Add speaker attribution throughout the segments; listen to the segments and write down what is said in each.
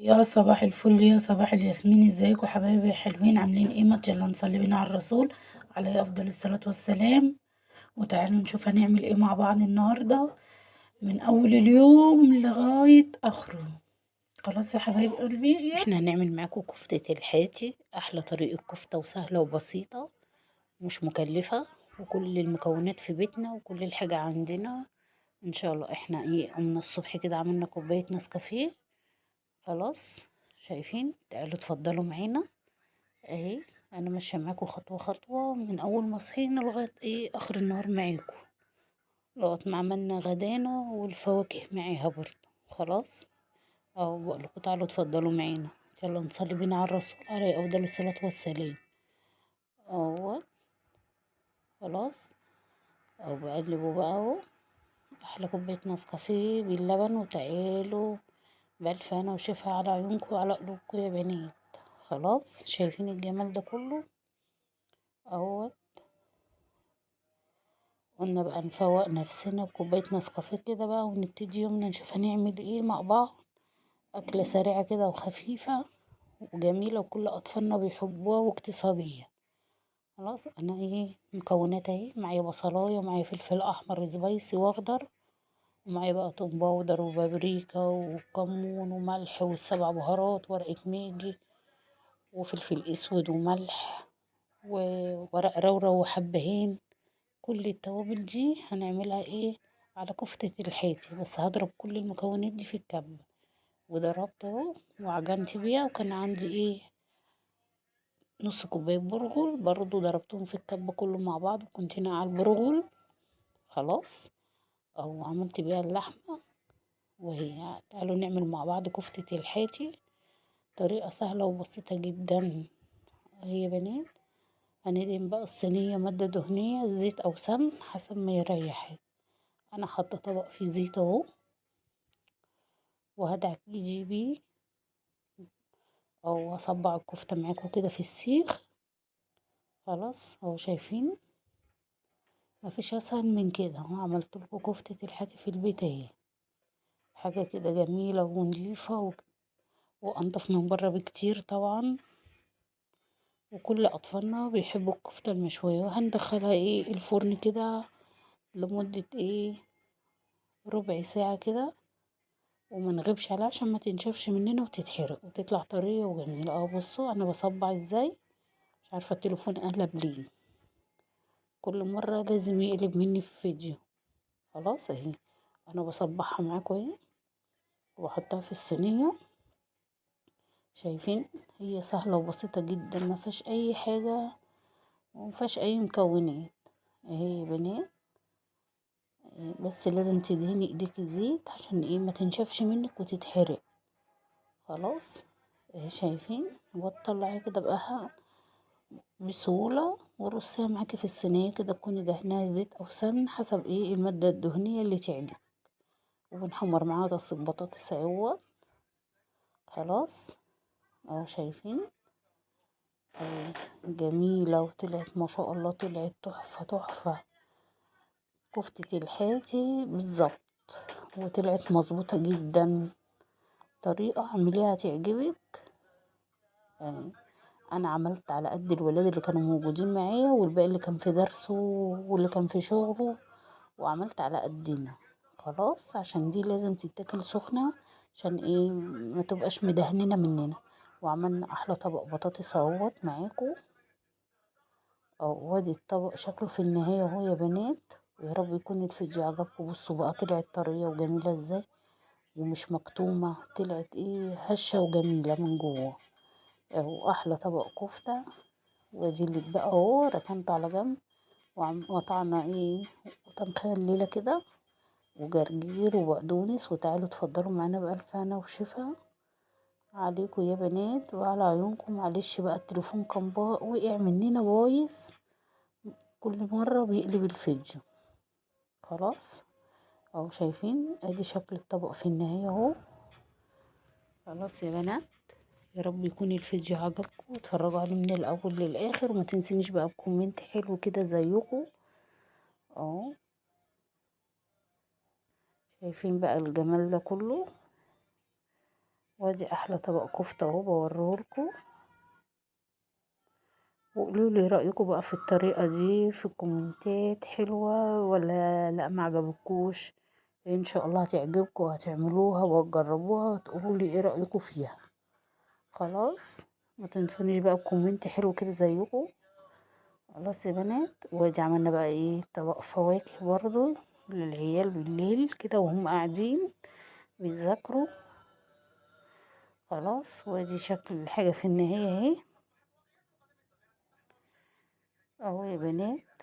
Speaker 1: يا صباح الفل، يا صباح الياسمين. ازيكم حبايبي حلوين؟ عاملين ايه؟ ما يلا نصلي بينا على الرسول عليه افضل الصلاة والسلام. وتعالوا نشوف هنعمل ايه مع بعض النهاردة من اول اليوم لغاية اخره. خلاص يا حبايب قلبي، احنا هنعمل معاكم كفتة الحاتي، احلى طريقة كفتة وسهلة وبسيطة، مش مكلفة، وكل المكونات في بيتنا وكل الحاجة عندنا. ان شاء الله احنا قمنا الصبح كده عملنا كوباية نسكافيه. خلاص، شايفين؟ تعالوا اتفضلوا معانا اهي. انا ماشيه معاكم خطوه خطوه من اول ما صحينا لغايه اخر النهار معاكم، لغايه ما عملنا غدانا والفواكه معاها برضه. خلاص، او بقول لكم تعالوا اتفضلوا معانا. يلا نصلي بينا على الرسول عليه افضل الصلاه والسلام. اهو خلاص، او بقلبوا بقى اهو. احلى كوبايه نسكافيه باللبن، وتعالوا بألف هنا وشفا على عيونكم وعلى قلوبكم يا بنات. خلاص، شايفين الجمال ده كله اهو. قلنا بقى نفوق نفسنا بكوباية نسكافيه كده بقى، ونبتدي يومنا نشوف هنعمل ايه مع بعض. أكلة سريعة كده وخفيفة وجميلة وكل أطفالنا بيحبوها واقتصادية. خلاص، أنا مكونات اهي. معايا بصلاية، ومعايا فلفل أحمر سبايسي وأخضر، ومعايا بقى توم باودر وبابريكا وكمون وملح والسبع بهارات، ورقة ماجي وفلفل أسود وملح وورق رورة وحبهان. كل التوابل دي هنعملها على كفتة الحاتي، بس هضرب كل المكونات دي في الكبة. وضربت اهو وعجنت بيها، وكان عندي نص كوباية برغل برضو ضربتهم في الكبة كله مع بعض، وكنت ناقعة البرغل. خلاص، او عملت بيها اللحمة. وهي تعالوا نعمل مع بعض كفتة الحاتي، طريقة سهلة وبسيطة جدا. هي بنات، هندهن بقى الصينية مادة دهنية، زيت أو سمن حسب ما يريحك. أنا حاطة طبق فيه زيت اهو، وهدعك ايدي بيه، او اصبع الكفتة معاكم كده في السيخ. خلاص اهو، شايفين؟ مفيش اسهل من كده. عملت لكم كفتة الحاتي في البيت اهي، حاجة كده جميلة ونضيفة وانضف من بره بكتير طبعا. وكل اطفالنا بيحبوا الكفتة المشوية. وهندخلها الفرن كده لمدة ربع ساعة كده، وما نغيبش عليها عشان ما تنشفش مننا وتتحرق وتطلع طرية وجميلة. اهو بصوا انا بصبع ازاي، مش عارفة التليفون قلب ليه، كل مرة لازم يقلب مني في فيديو. خلاص اهي، انا بصبحها معاكم اهي، واحطها في الصينية. شايفين؟ هي سهلة وبسيطة جدا، ما فيهاش اي حاجة وما فيهاش اي مكونات. اهي يا بنات، بس لازم تدهني ايديك زيت عشان ما تنشفش منك وتتحرق. خلاص اهي، شايفين؟ وتطلعي كده بقى بسهولة، ورصيها معاكي في الصينية كده، تكوني دهناها زيت او سمن حسب المادة الدهنية اللي تعجب. وبنحمر معاها طاسة بطاطس اهو. خلاص اهو، شايفين؟ اهي جميلة وطلعت ما شاء الله، طلعت تحفة تحفة، كفتة الحاتي بالظبط. وطلعت مظبوطة جدا. طريقة اعمليها تعجبك. يعني انا عملت على قد الولاد اللي كانوا موجودين معايا، والباقي اللي كان في درسه واللي كان في شغله، وعملت على قدنا. خلاص، عشان دي لازم تتاكل سخنة، عشان ما تبقاش مدهننة مننا. وعملنا احلى طبق بطاطس اهوت معاكم. وادي الطبق شكله في النهاية اهو يا بنات. ويا رب يكون الفيديو عجبكم. بصوا بقى طلعت طرية وجميلة ازاي، ومش مكتومة، طلعت هشة وجميلة من جوه. اهو احلى طبق كفتة. وادي اللي بقى اهو ركنته على جنب. وقطعنا قطع مخللة كده، وجرجير وبقدونس. وتعالوا اتفضلوا معانا بألف هنا وشفا عليكم يا بنات وعلى عيونكم. معلش بقى التليفون كان وقع مننا بايظ، كل مرة بيقلب الفيديو. خلاص اهو، شايفين؟ ادي شكل الطبق في النهاية اهو. خلاص يا بنات، يا رب يكون الفيديو عجبكم وتفرجوا عليه من الاول للاخر. وما تنسينيش بقى بكومنت حلو كده زيكم اهو. شايفين بقى الجمال ده كله؟ وادي احلى طبق كفتة اهو بوريهولكوا، وقولولي رأيكم بقى في الطريقة دي في الكومنتات، حلوة ولا لا معجبكوش. ان شاء الله هتعجبكم وهتعملوها وهتجربوها وتقولولي ايه رأيكم فيها. خلاص، ما تنسونيش بقى بكومنت حلو كده زيكم. خلاص يا بنات، وادي عملنا بقى ايه طبق فواكه برضو للعيال بالليل كده وهم قاعدين بيذاكروا. خلاص، وادي شكل الحاجة في النهاية اهي اهو يا بنات،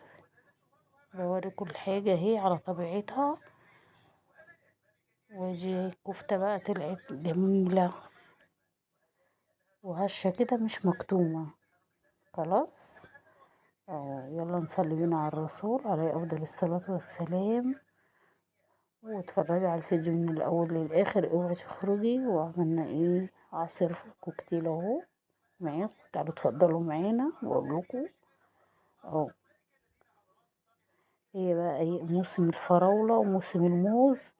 Speaker 1: بوريكم الحاجة اهي على طبيعتها. وادي الكفتة بقى طلعت جميلة وهشة كده مش مكتومة. خلاص اهو، يلا نصلي بينا على الرسول عليه افضل الصلاة والسلام، واتفرجي على الفيديو من الاول للاخر، اوعي تخرجي. وعملنا ايه عصير كوكتيل اهو معاكم، تعالوا اتفضلوا معانا واقول لكم اهو. هي بقى ايه موسم الفراولة وموسم الموز،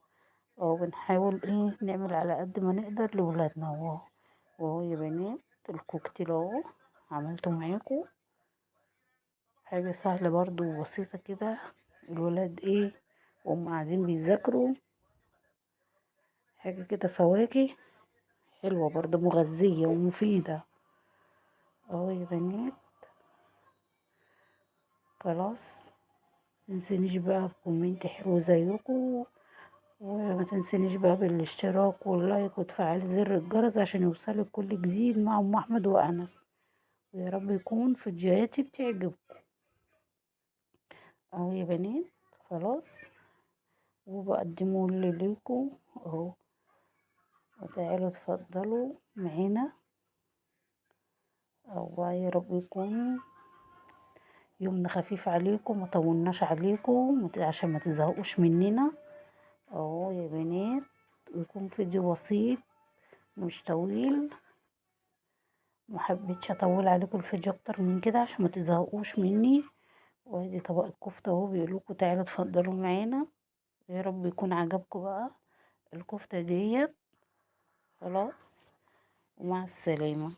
Speaker 1: اهو بنحاول ايه نعمل على قد ما نقدر لولادنا اهو. واهو يا بنات الكوكتيل اهو عملته معاكم، حاجة سهلة برضو وبسيطة كده. الولاد ايه وهم قاعدين بيذاكروا، حاجة كده فواكه حلوة برضو مغذية ومفيدة اهو يا بنات. خلاص، متنسينيش بقى بكومنت حلو زيكم، وما تنسينيش بقى بالاشتراك واللايك وتفعيل زر الجرس عشان يوصلك كل جديد مع ام احمد وانس. ويا رب يكون فيديوهاتي بتعجبكم اهو يا بنات. خلاص، وبقدمه ليكم اهو، وتعالوا اتفضلوا معانا اهو. يا رب يكون يومنا خفيف عليكم، مطولناش عليكم عشان ما تزهقوش مننا اهو يا بنات. ويكون فيديو بسيط مش طويل، محبتش اطول عليكم الفيديو اكتر من كده عشان ما تزهقوش مني. وادي طبق الكفتة اهو بيقولوكوا تعالوا اتفضلوا معانا. يا رب يكون عجبكم بقى الكفتة ديت. خلاص، ومع السلامة.